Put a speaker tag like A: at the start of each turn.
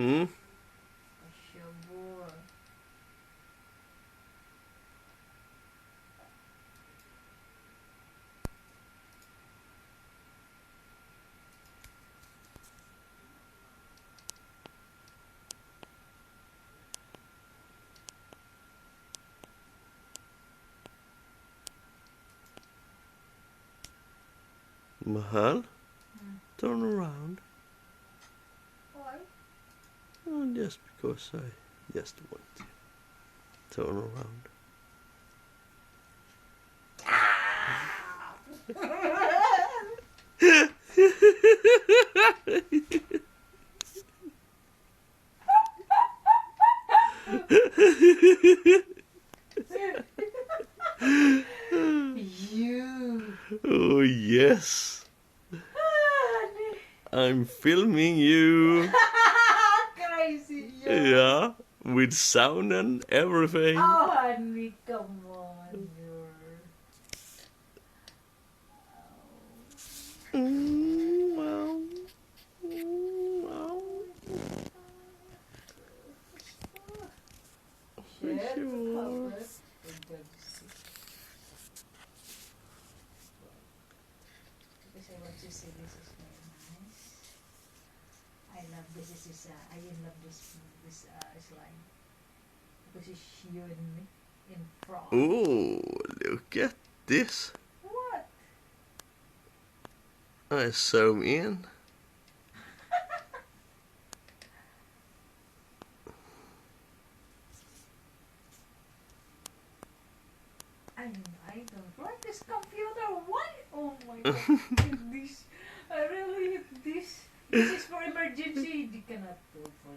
A: Pasyabol.
B: Mahal, turn around.
A: Why?
B: Oh, just because I just want to turn around.
A: You.
B: Oh, yes. I'm filming you.
A: Crazy you.
B: Yeah, with sound and everything.
A: Oh, honey, come on.
B: Well, well,
A: Share the
B: sure.
A: cover. Because I want to say this is very nice. I love this. I love this slide because it's you and me in front.
B: Oh, look at this.
A: What?
B: I zoom in.
A: I don't like this computer. Why? Oh my god! This. I really hate this. This is for emergency. You cannot do for.